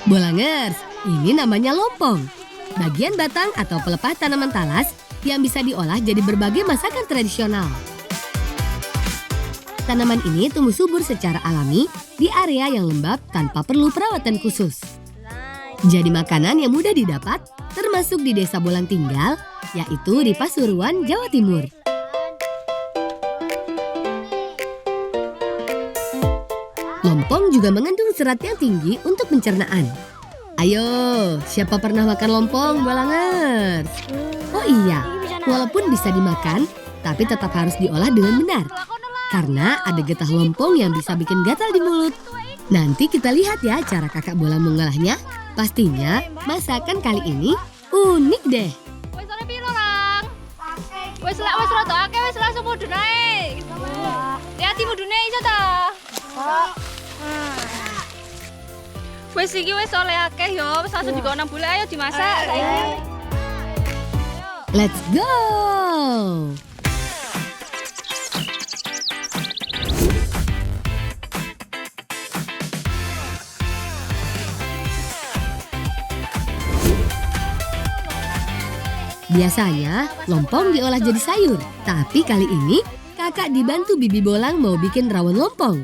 Bolangers, ini namanya lompong. Bagian batang atau pelepah tanaman talas yang bisa diolah jadi berbagai masakan tradisional. Tanaman ini tumbuh subur secara alami di area yang lembab tanpa perlu perawatan khusus. Jadi makanan yang mudah didapat, termasuk di desa Bolang tinggal, yaitu di Pasuruan, Jawa Timur. Lompong juga mengandung serat yang tinggi untuk pencernaan. Ayo, siapa pernah makan lompong, Bolangers? Oh iya, walaupun bisa dimakan, tapi tetap harus diolah dengan benar. Karena ada getah lompong yang bisa bikin gatal di mulut. Nanti kita lihat ya cara kakak Bolang mengolahnya. Pastinya masakan kali ini unik deh. Wes ora piro, Lang? Wes rada akeh, wis langsung mudhun ae. Hati mudhune iso ta? Wes iki wis oleh akeh yo, wis langsung digono nang bule ayo dimasak saiki. Let's go! Biasanya, lompong diolah jadi sayur. Tapi kali ini, kakak dibantu Bibi Bolang mau bikin rawon lompong.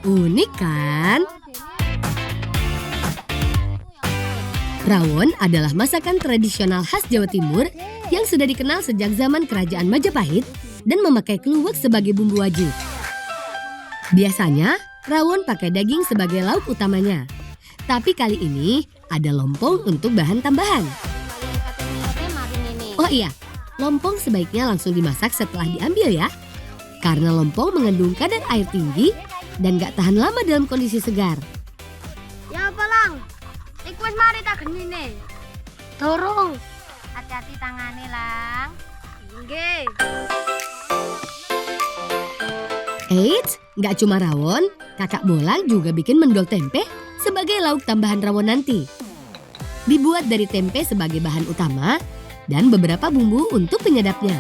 Unik kan? Rawon adalah masakan tradisional khas Jawa Timur yang sudah dikenal sejak zaman Kerajaan Majapahit dan memakai kluwek sebagai bumbu wajib. Biasanya, rawon pakai daging sebagai lauk utamanya. Tapi kali ini, ada lompong untuk bahan tambahan. Oh iya, lompong sebaiknya langsung dimasak setelah diambil ya. Karena lompong mengandung kadar air tinggi dan gak tahan lama dalam kondisi segar. Ya apa Lang? Iku wis mari tak genine. Dorong. Hati-hati tangane Lang. Nggih. Eits, gak cuma rawon, kakak Bolang juga bikin mendol tempe sebagai lauk tambahan rawon nanti. Dibuat dari tempe sebagai bahan utama dan beberapa bumbu untuk penyedapnya.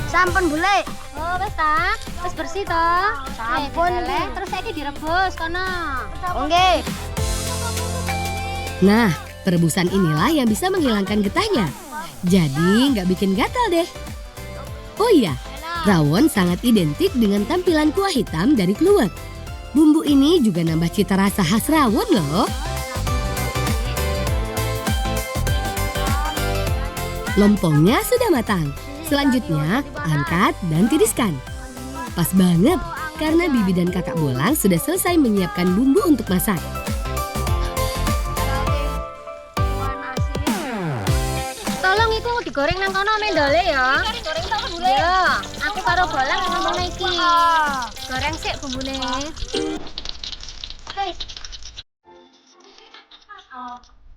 Sampun bule. Oh, wis ta? Wis bersih to? Sampun. Terus saiki direbus kono. Nggih. Nah, perebusan inilah yang bisa menghilangkan getahnya. Jadi nggak bikin gatal deh. Oh iya, rawon sangat identik dengan tampilan kuah hitam dari kluwek. Bumbu ini juga nambah cita rasa khas rawon loh. Lompongnya sudah matang. Selanjutnya, angkat dan tiriskan. Pas banget, karena Bibi dan kakak Bolang sudah selesai menyiapkan bumbu untuk masak. Tolong iku digoreng nang kono mendole ya. Goreng sama bule. Ya, aku karo Bolang ngomong iki. Goreng sik bumbune.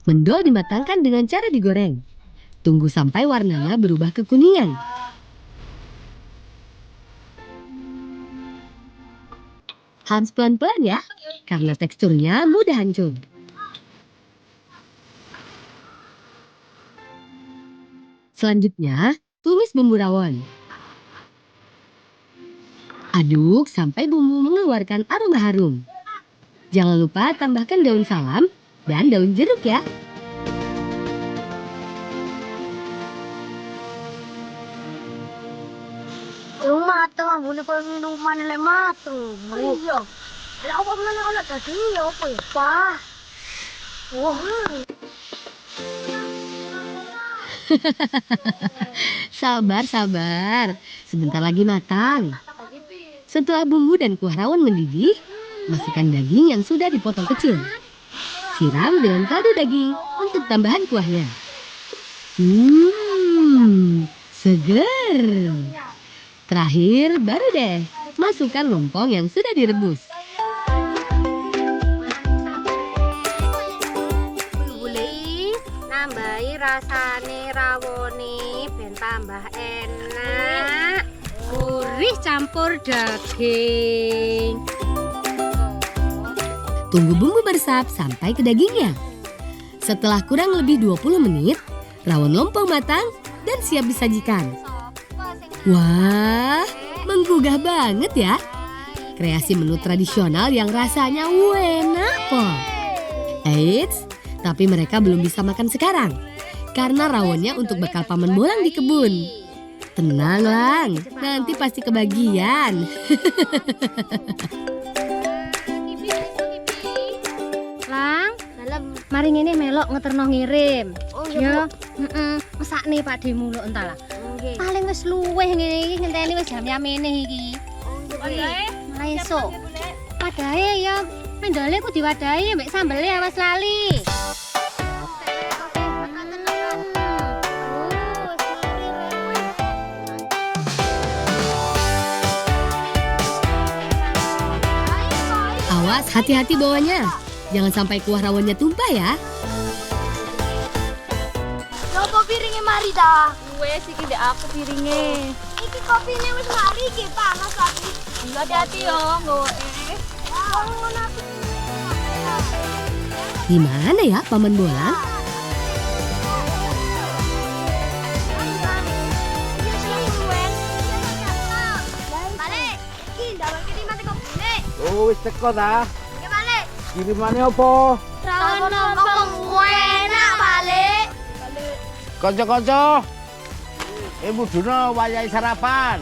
Mendol dimatangkan dengan cara digoreng. Tunggu sampai warnanya berubah kekuningan. Harus pelan-pelan ya, karena teksturnya mudah hancur. Selanjutnya, tumis bumbu rawon. Aduk sampai bumbu mengeluarkan aroma harum. Jangan lupa tambahkan daun salam dan daun jeruk ya. Mateng ambune koyo minuman lek mateng. Iya. Lah apa meneh ana dadi ya apa ya, Pak? Wah. Sabar, sabar. Sebentar lagi matang. Setelah bumbu dan kuah rawon mendidih, masukkan daging yang sudah dipotong kecil. Siram dengan kaldu daging untuk tambahan kuahnya. Seger. Terakhir, baru deh masukkan lompong yang sudah direbus. Bule nambahi rasane rawone ben tambah enak. Gurih campur daging. Tunggu bumbu meresap sampai ke dagingnya. Setelah kurang lebih 20 menit, rawon lompong matang dan siap disajikan. Wah, menggugah banget ya. kreasi menu tradisional yang rasanya enak po. Eits, tapi mereka belum bisa makan sekarang karena rawonnya untuk bekal paman bolang di kebun. Tenang Lang, nanti pasti kebagian. Lang, mari ngene melok ngeterno ngirim. Oh Ya, mesak nih Pak De muluk entah lah. Paling wis luweh ngene iki ngenteni wis jam-jam ini iki. Mulai esuk. Padahe ya mendole ku diwadahi mbek sambele awas lali. Awas, hati-hati bawanya. Jangan sampai kuah rawonnya tumpah ya. Coba piringnya mari dah. Wes iki ndek aku piringe. Iki kopine wis mari iki panas lagi. Hati-hati yo nggoe. Di mana ya paman bolang? Balik. Iki ndawal kiriman teko bune. Oh, wis teko ta? Iki balik. Kirimane apa? Rawon lompong enak balik. Kanca-kanca. Muduna wayahe sarapan.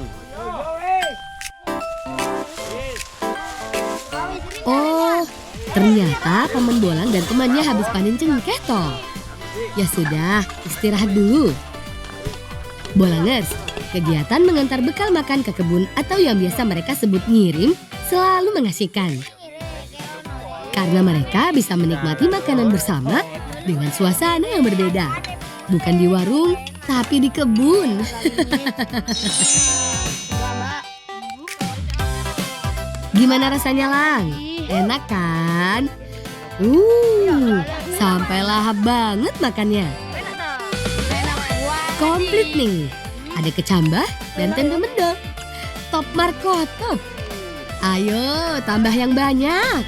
Oh, ternyata paman bolang dan temannya habis panen cengkeh toh. Ya sudah, istirahat dulu. Bolangers, kegiatan mengantar bekal makan ke kebun atau yang biasa mereka sebut ngirim selalu mengasihkan. Karena mereka bisa menikmati makanan bersama dengan suasana yang berbeda. Bukan di warung, tapi di kebun. Gimana rasanya Lang? Enak kan? Sampai lahap banget makannya. Komplit nih. Ada kecambah dan tempe mendok. Top Markoto. Ayo, tambah yang banyak.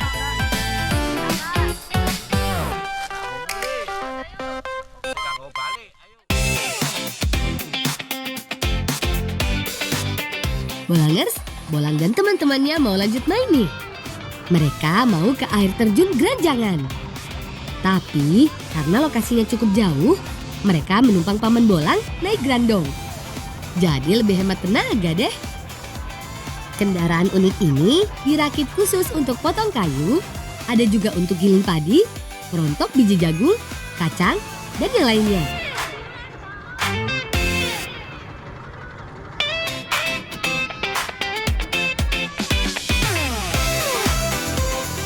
Bolangers, Bolang dan teman-temannya mau lanjut main nih. Mereka mau ke air terjun Granjangan. Tapi karena lokasinya cukup jauh, mereka menumpang paman bolang naik grandong. Jadi lebih hemat tenaga deh. Kendaraan unik ini dirakit khusus untuk potong kayu, ada juga untuk giling padi, merontok biji jagung, kacang, dan yang lainnya.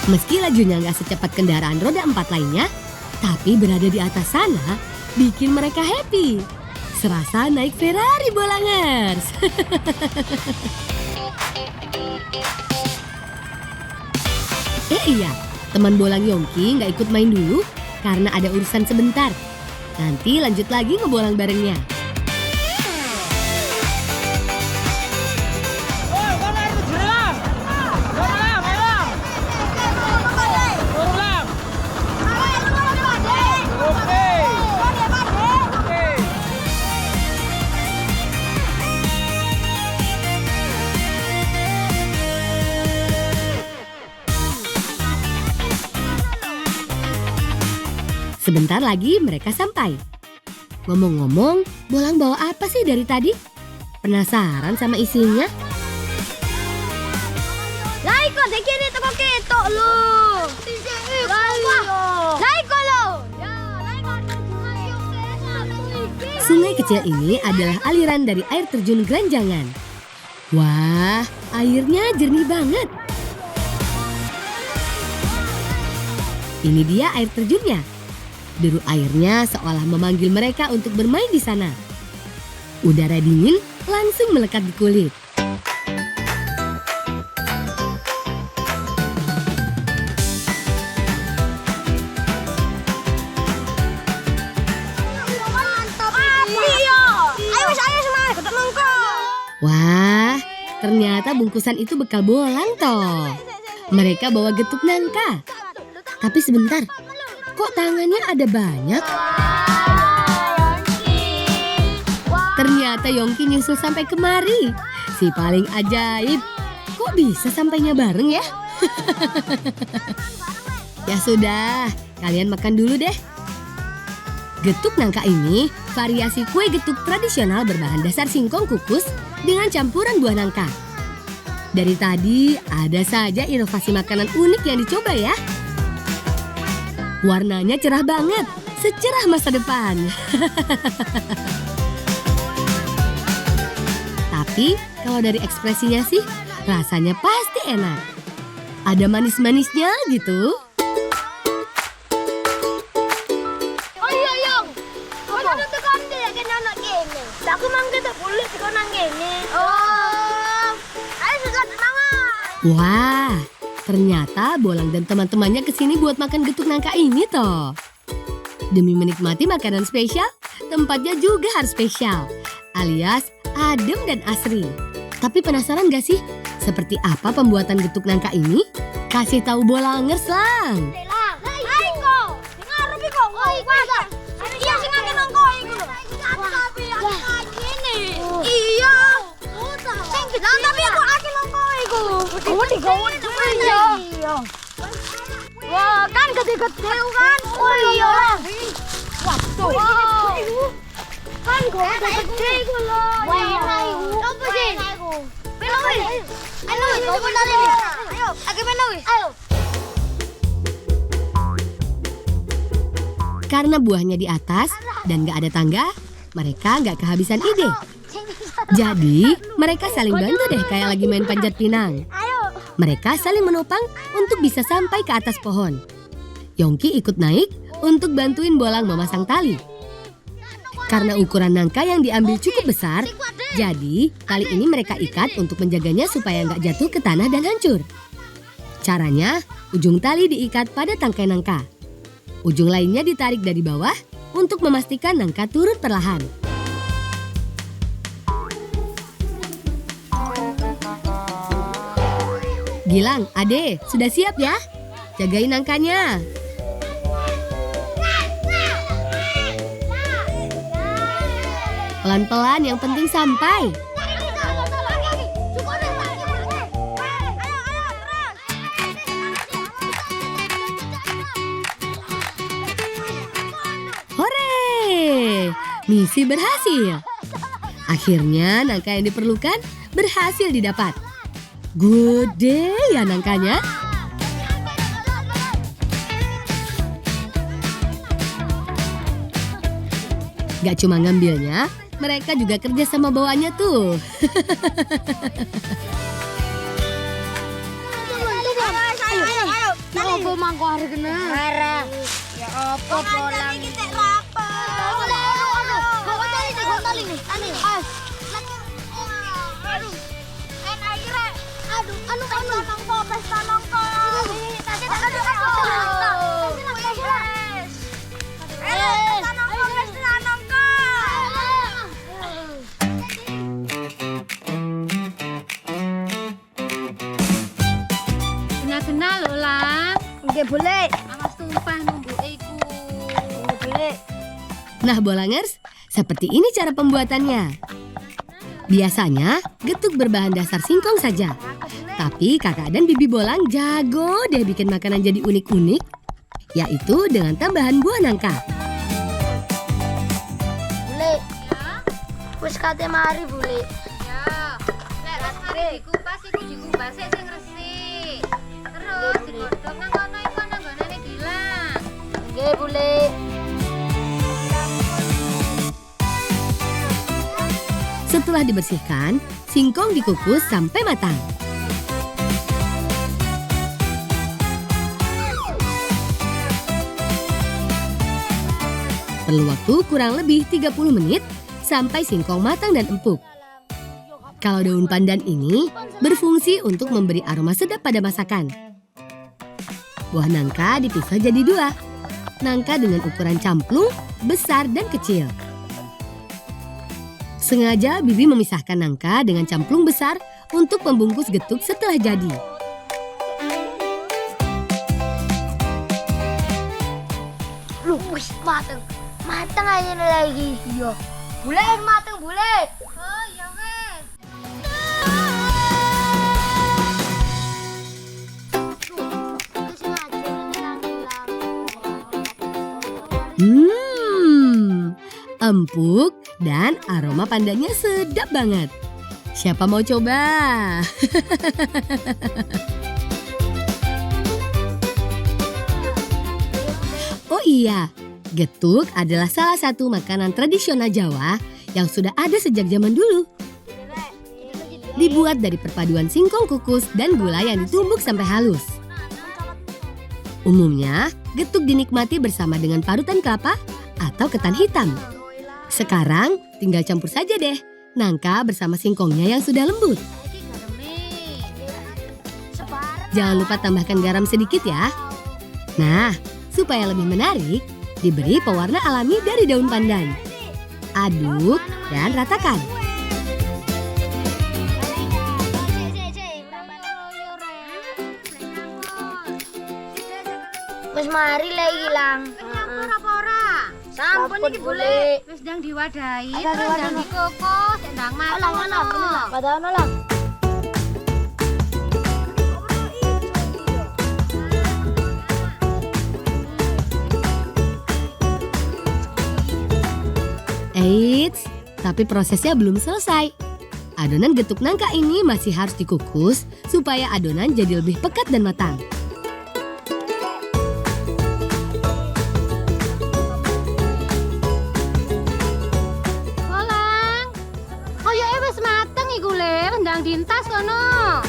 Meski lajunya nggak secepat kendaraan roda 4 lainnya, tapi berada di atas sana bikin mereka happy. Serasa naik Ferrari Bolangers. Iya, teman bolang Yongki nggak ikut main dulu karena ada urusan sebentar. Nanti lanjut lagi ngebolang barengnya. Sebentar lagi mereka sampai. Ngomong-ngomong, bolang bawa apa sih dari tadi? Penasaran sama isinya? Lah iko dikene teko ketok lho. Lah iko lho. Ya, lah iko Sungai kecil ini adalah aliran dari air terjun Granjangan. Wah, airnya jernih banget. Ini dia air terjunnya. Deru airnya seolah memanggil mereka untuk bermain di sana. Udara dingin langsung melekat di kulit. Wah, ternyata bungkusan itu bekal bolang toh. Mereka bawa getuk nangka. Tapi sebentar, kok tangannya ada banyak? Ternyata Yongki nyusul sampai kemari. Si paling ajaib. Kok Kok bisa sampainya bareng ya? Ya sudah, kalian makan dulu deh. Getuk nangka ini variasi kue getuk tradisional berbahan dasar singkong kukus dengan campuran buah nangka. Dari tadi ada saja inovasi makanan unik yang dicoba ya. Warnanya cerah banget, secerah masa depan. Tapi kalau dari ekspresinya sih, rasanya pasti enak. Ada manis-manisnya gitu. Oh iya, Yung. Kau nak tekan dia kan anak gini. Aku mang kita boleh tekan nang gini. Oh. Ayo sudah semangat. Wah, ternyata Bolang dan teman-temannya kesini buat makan getuk nangka ini toh. Demi menikmati makanan spesial, tempatnya juga harus spesial, alias adem dan asri. Tapi penasaran gak sih, seperti apa pembuatan getuk nangka ini? Kasih tahu Bolangers lang. Aiko, ngarep iki kok. Oh, iya. Iya sing ngene nang kok iku lho. Tapi aku ngene. Iya. Sing lah tapi aku akeh nang kok iku. Digawe iya. Wah, kan gede-gede kan. Oh iya. Waduh. Kan gede-gede iku lho. Wah, enak iku. Apa sih? Peno wis. Ayo, coba tadi. Ayo, aku peno wis. Ayo. Karena buahnya di atas dan gak ada tangga, mereka gak kehabisan ide. Jadi, mereka saling bantu deh kayak lagi main panjat pinang. Mereka saling menopang untuk bisa sampai ke atas pohon. Yongki ikut naik untuk bantuin Bolang memasang tali. Karena ukuran nangka yang diambil cukup besar, jadi tali ini mereka ikat untuk menjaganya supaya nggak jatuh ke tanah dan hancur. Caranya, ujung tali diikat pada tangkai nangka. Ujung lainnya ditarik dari bawah untuk memastikan nangka turun perlahan. Gilang, Ade, sudah siap ya? Jagain nangkanya. Pelan-pelan, yang penting sampai. Hore! Misi berhasil. Akhirnya nangka yang diperlukan berhasil didapat. Gede ya nangkanya. Gak cuma ngambilnya, mereka juga kerja sama bawahnya tuh. Ayo, apa mangko hari kena? Marah. Ya apa Bolang? Kita lapar. Kau tali nih. Aduh. Enak gila. Aduh, nongko, pesta nongko. Kena lho, Lang. Nggih boleh. Awas tumpah numbuke iku. Boleh. Nah Bolangers, seperti ini cara pembuatannya. Biasanya getuk berbahan dasar singkong saja. Tapi kakak dan bibi Bolang jago deh bikin makanan jadi unik-unik. Yaitu dengan tambahan buah nangka. Boleh. Wis kate mari boleh. Ya. Nek rasane dikupas iku dikupas sing resik. Terus digodhog nang kono iku nang nggone Gilang. Nggih boleh. Setelah dibersihkan, singkong dikukus sampai matang. Perlu waktu kurang lebih 30 menit sampai singkong matang dan empuk. Kalau daun pandan ini berfungsi untuk memberi aroma sedap pada masakan. Buah nangka dipisah jadi dua. Nangka dengan ukuran camplung, besar dan kecil. Sengaja bibi memisahkan nangka dengan camplung besar untuk membungkus getuk setelah jadi. Loh, wis mateng. Mateng aja lagi. Iya. Boleh mateng, boleh. Oh, ya wes. empuk, dan aroma pandannya sedap banget. Siapa mau coba? Oh iya, getuk adalah salah satu makanan tradisional Jawa yang sudah ada sejak zaman dulu. Dibuat dari perpaduan singkong kukus dan gula yang ditumbuk sampai halus. Umumnya, getuk dinikmati bersama dengan parutan kelapa atau ketan hitam. Sekarang, tinggal campur saja deh nangka bersama singkongnya yang sudah lembut. Jangan lupa tambahkan garam sedikit ya. Nah, supaya lebih menarik, diberi pewarna alami dari daun pandan. Aduk dan ratakan. Wis mari le ilang. Nyampur apa ora? Sampun iki boleh. Wis ndang diwadahi, terus ndang dikukus, ndang mateng. Padahal nolak. Eits, tapi prosesnya belum selesai. Adonan getuk nangka ini masih harus dikukus supaya adonan jadi lebih pekat dan matang. Bolang. Koyoke wis mateng iku le, ndang dintas kono.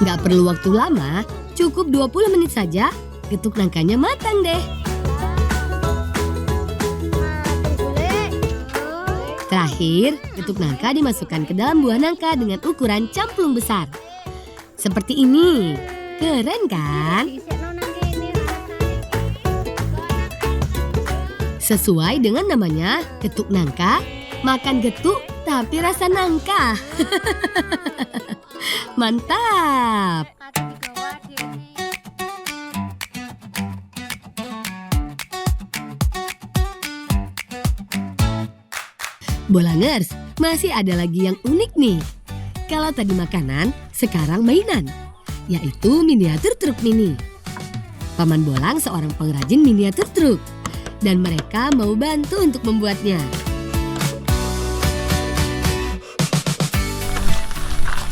Nggak perlu waktu lama, cukup 20 menit saja, getuk nangkanya matang deh. Terakhir, getuk nangka dimasukkan ke dalam buah nangka dengan ukuran camplung besar. Seperti ini. Keren kan? Sesuai dengan namanya, getuk nangka, makan getuk tapi rasa nangka. Mantap! Bolangers, masih ada lagi yang unik nih. Kalau tadi makanan, sekarang mainan, yaitu miniatur truk mini. Paman Bolang seorang pengrajin miniatur truk, dan mereka mau bantu untuk membuatnya.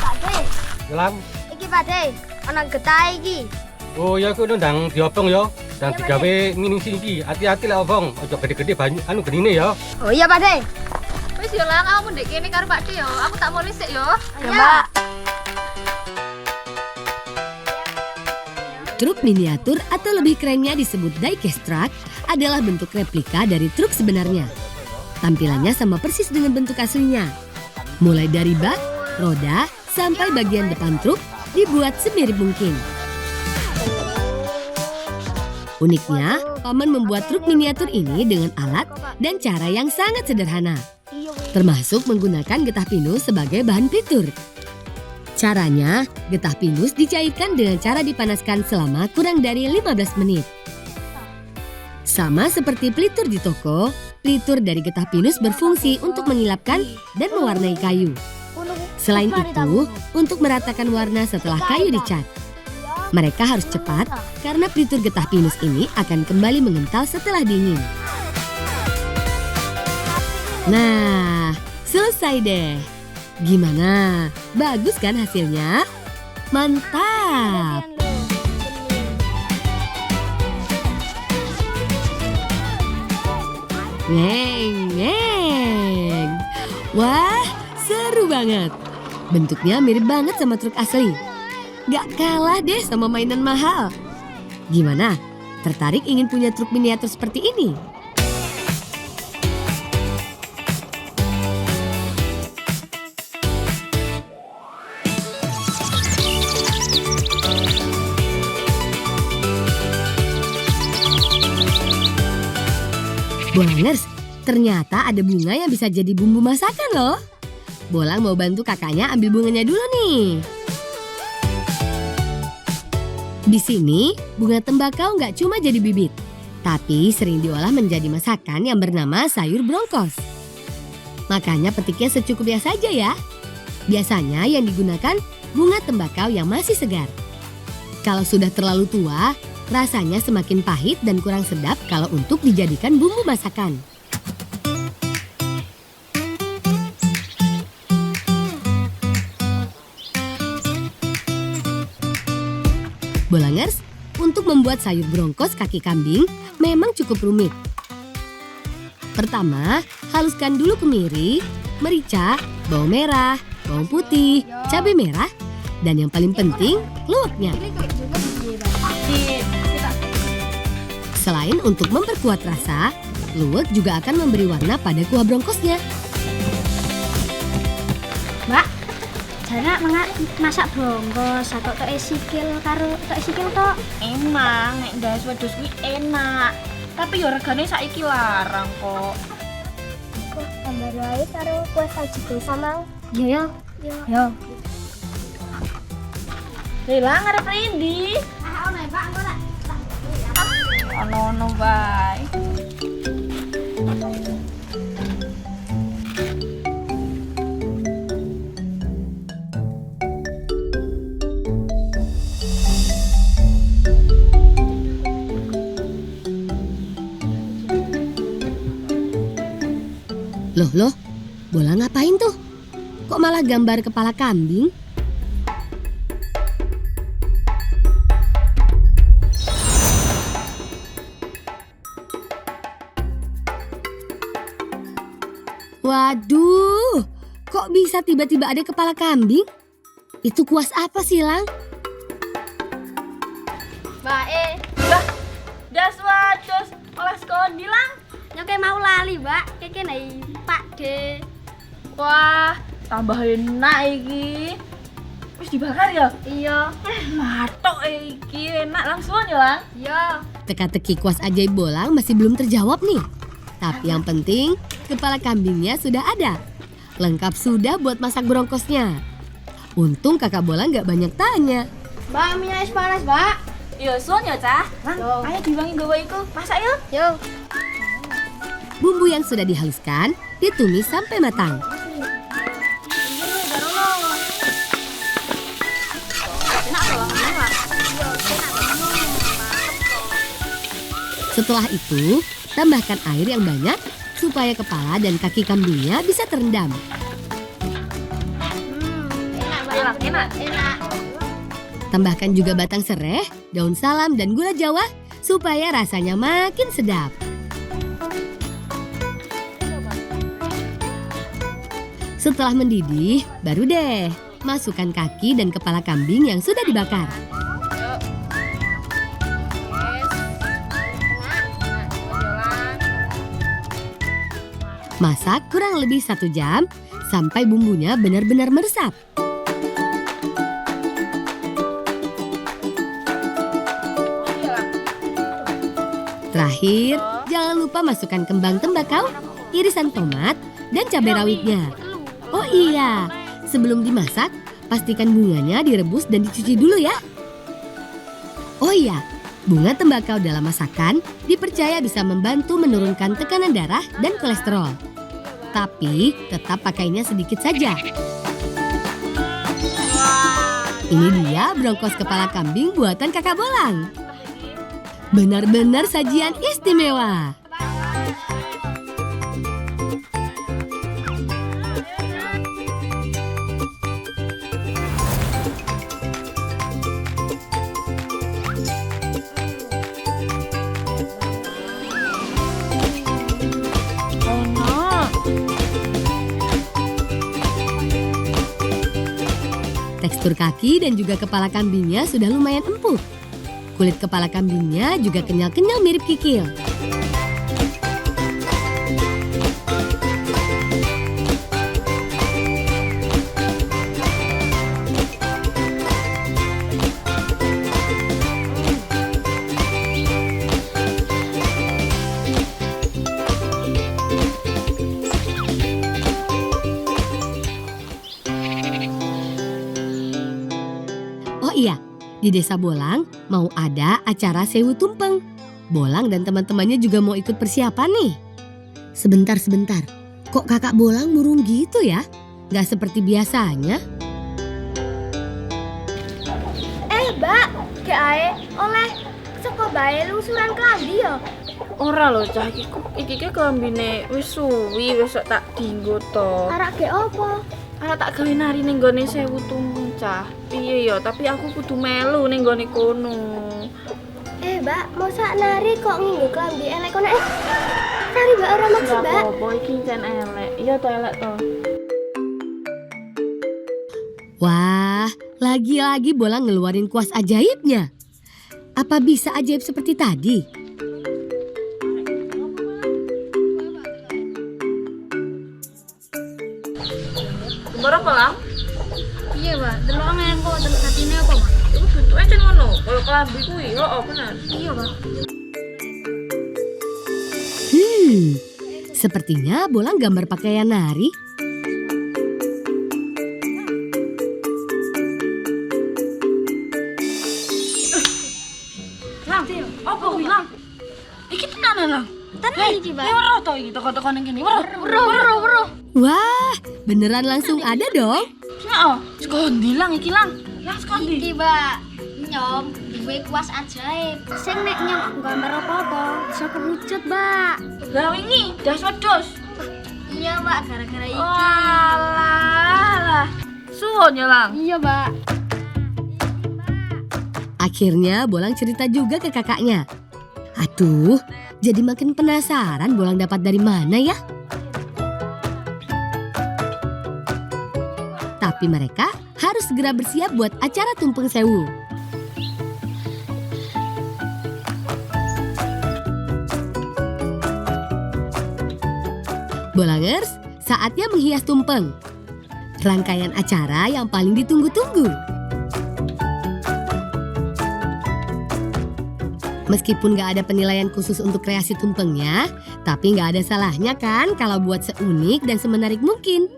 Pakde, Gelam. iki Pakde, ana getah iki. Oh ya aku ndang diobong ya. Dan digawe mini sini. Hati-hati lah obong. Ojo gede-gede banyu anu genine ya. Oh iya Pakde. Wis yo lang, aku ndek kene karo Pak De yo. Aku tak mulih sik yo. Ya Mbak. Truk miniatur atau lebih kerennya disebut diecast truck adalah bentuk replika dari truk sebenarnya. Tampilannya sama persis dengan bentuk aslinya. Mulai dari bak, roda, sampai bagian depan truk dibuat semirip mungkin. Uniknya, Paman membuat truk miniatur ini dengan alat dan cara yang sangat sederhana. Termasuk menggunakan getah pinus sebagai bahan pelitur. Caranya, getah pinus dicairkan dengan cara dipanaskan selama kurang dari 15 menit. Sama seperti pelitur di toko, pelitur dari getah pinus berfungsi untuk mengilapkan dan mewarnai kayu. Selain itu, untuk meratakan warna setelah kayu dicat. Mereka harus cepat karena pelitur getah pinus ini akan kembali mengental setelah dingin. Nah, selesai deh. Gimana? Bagus kan hasilnya? Mantap! Neng, neng. Wah, seru banget. Bentuknya mirip banget sama truk asli. Gak kalah deh sama mainan mahal. Gimana? Tertarik ingin punya truk miniatur seperti ini? Bolangers, ternyata ada bunga yang bisa jadi bumbu masakan loh. Bolang mau bantu kakaknya ambil bunganya dulu nih. Di sini, bunga tembakau nggak cuma jadi bibit, tapi sering diolah menjadi masakan yang bernama sayur brongkos. Makanya petiknya secukupnya saja ya. Biasanya yang digunakan bunga tembakau yang masih segar. Kalau sudah terlalu tua, rasanya semakin pahit dan kurang sedap kalau untuk dijadikan bumbu masakan. Bolangers, untuk membuat sayur brongkos kaki kambing memang cukup rumit. Pertama, haluskan dulu kemiri, merica, bawang merah, bawang putih, cabai merah, dan yang paling penting, luwaknya. Selain untuk memperkuat rasa, luwak juga akan memberi warna pada kuah brongkosnya. Mbak, jana masak brongkos atau tok sikil karo tok sikil tok. Emang nek ndas wedhus kuwi enak. Tapi ya regane saiki larang kok. Kok gambar wae karo kue saji desa mang. Iya ya. Yo. Hilang arep rendi. Ono ya, Pak, engko tak. Ono bae. Loh, Bola ngapain tuh? Kok malah gambar kepala kambing? Waduh, kok bisa tiba-tiba ada kepala kambing? Itu kuas apa sih, Lang? Bae. Lah, das wados olah skondi lang. Nyoke mau lali, Mbak. Keke nai Pak De. Wah, tambah enak iki. Wis dibakar ya? Iya. Matok iki enak langsung ya, Lang. Iya. Teka-teki kuas ajaib Bolang masih belum terjawab nih. Tapi yang penting, kepala kambingnya sudah ada. Lengkap sudah buat masak brongkosnya. Untung kakak Bolang gak banyak tanya. Mbak, minyak es panas, Mbak. Iya, suan ya, Cah. Lang, ayo diwangi gawa iku. Masak yuk. Yo. Bumbu yang sudah dihaluskan ditumis sampai matang. Setelah itu, tambahkan air yang banyak supaya kepala dan kaki kambingnya bisa terendam. Enak. Tambahkan juga batang sereh, daun salam, dan gula jawa supaya rasanya makin sedap. Setelah mendidih, baru deh masukkan kaki dan kepala kambing yang sudah dibakar. Masak kurang lebih 1 jam sampai bumbunya benar-benar meresap. Terakhir, jangan lupa masukkan kembang tembakau, irisan tomat, dan cabai rawitnya. Oh iya, sebelum dimasak, pastikan bunganya direbus dan dicuci dulu ya. Oh iya, bunga tembakau dalam masakan dipercaya bisa membantu menurunkan tekanan darah dan kolesterol. Tapi tetap pakainya sedikit saja. Ini dia brongkos kepala kambing buatan kakak Bolang. Benar-benar sajian istimewa. Tekstur kaki dan juga kepala kambingnya sudah lumayan empuk. Kulit kepala kambingnya juga kenyal-kenyal mirip kikil. Oh iya, di Desa Bolang mau ada acara Sewu Tumpeng. Bolang dan teman-temannya juga mau ikut persiapan nih. Sebentar, kok kakak Bolang murung gitu ya? Gak seperti biasanya. Mbak, gak ae oleh saka bae lungsuran klambi ya. Ora lho, Cah, iki klambine wis suwi wis tak dienggo to. Arak ge opo? Ana tak gawe nari ning gone Sewu Tumpeng cah. Piye ya, tapi aku kudu melu ning gone kono. Mbak, mau sak nari kok nginggo klambi elek kono nari Mbak ora maksud Mbak. Apa iki jan elek? Iya to elek to. Wah, lagi-lagi Bolang ngeluarin kuas ajaibnya. Apa bisa ajaib seperti tadi? Ora apa lah? Iya, Mbak. Delok ngen kok delok atine apa, Mbak? Iku bentuke jan ngono, koyo klambi kuwi. Heeh, bener. Iya, Mbak. Sepertinya Bolang gambar pakaian nari. Lang, apa kuwi lang? Iki tenanan lang. Tenan iki, Mbak. Ya weruh to iki toko-toko ning kene. Weruh. Wah, beneran langsung ada dong. Heeh, sekondi lang iki lang. Lang sekondi. Iki Mbak, nyom duwe kuas ajaib. Sing nek nyom gambar apa-apa bisa kewujud, Mbak. Lah wingi das wedhus. Iya, Mbak, gara-gara iki. Walah. Suwon ya lang. Iya, Mbak. Akhirnya Bolang cerita juga ke kakaknya. Aduh, jadi makin penasaran Bolang dapat dari mana ya? Tapi mereka harus segera bersiap buat acara Tumpeng Sewu. Bolangers, saatnya menghias tumpeng. Rangkaian acara yang paling ditunggu-tunggu. Meskipun gak ada penilaian khusus untuk kreasi tumpengnya, tapi gak ada salahnya kan kalau buat seunik dan semenarik mungkin.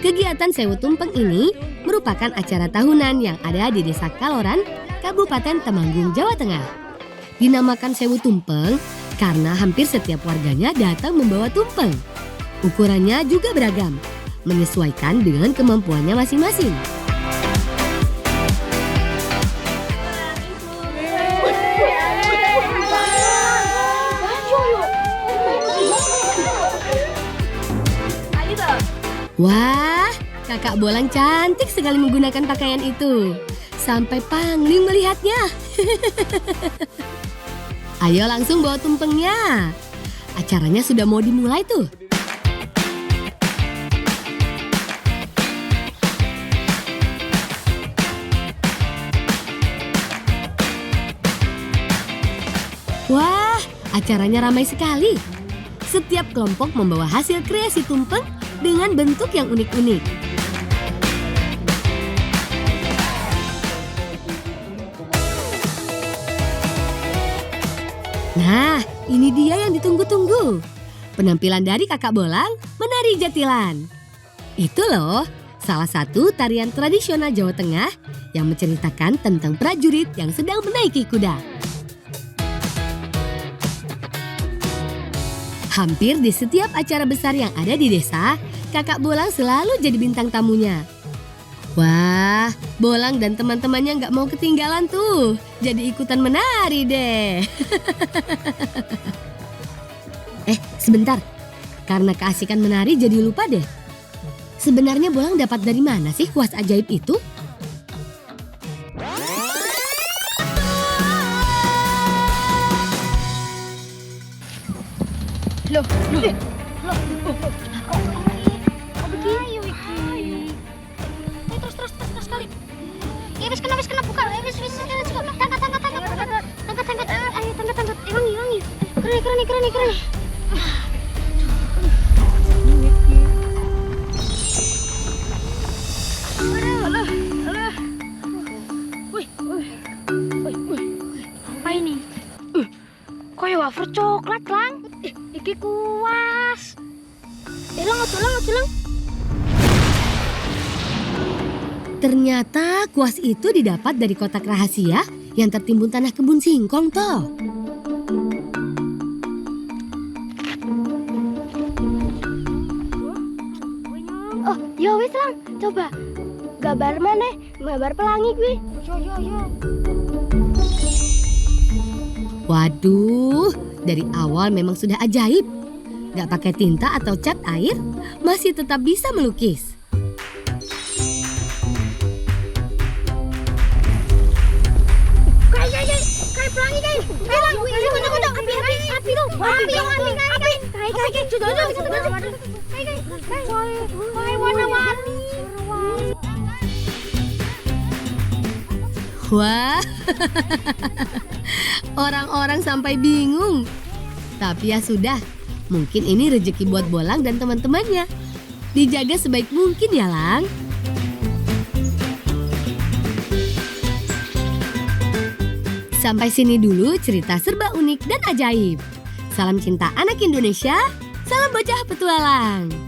Kegiatan Sewu Tumpeng ini merupakan acara tahunan yang ada di Desa Kaloran, Kabupaten Temanggung, Jawa Tengah. Dinamakan Sewu Tumpeng karena hampir setiap warganya datang membawa tumpeng. Ukurannya juga beragam, menyesuaikan dengan kemampuannya masing-masing. Wah, kakak Bolang cantik sekali menggunakan pakaian itu. Sampai pangling melihatnya. Ayo langsung bawa tumpengnya. Acaranya sudah mau dimulai tuh. Wah, acaranya ramai sekali. Setiap kelompok membawa hasil kreasi tumpeng dengan bentuk yang unik-unik. Nah, ini dia yang ditunggu-tunggu. Penampilan dari kakak Bolang menari jatilan. Itu loh, salah satu tarian tradisional Jawa Tengah yang menceritakan tentang prajurit yang sedang menaiki kuda. Hampir di setiap acara besar yang ada di desa, kakak Bolang selalu jadi bintang tamunya. Wah, Bolang dan teman-temannya nggak mau ketinggalan tuh. Jadi ikutan menari deh. Sebentar. Karena keasikan menari jadi lupa deh. Sebenarnya Bolang dapat dari mana sih kuas ajaib itu? Loh. Kok begini iki? Terus kali. Ya wis kena buka. Wis tangkat. Ayo tangkat. Wangi. Keren. Alah. Wih. Apa ini? Kayak wafer coklat, Lang. Iki kuas. Lang. Ternyata kuas itu didapat dari kotak rahasia yang tertimbun tanah kebun singkong toh. Oh, ya wis Lang. Coba gambar maneh, gambar pelangi kuwi. Yo. Waduh, Dari awal memang sudah ajaib. Gak pakai tinta atau cat air, masih tetap bisa melukis. Wah, orang-orang sampai bingung. Tapi ya sudah, mungkin ini rezeki buat Bolang dan teman-temannya. Dijaga sebaik mungkin ya, Lang. Sampai sini dulu cerita serba unik dan ajaib. Salam cinta anak Indonesia, salam bocah petualang.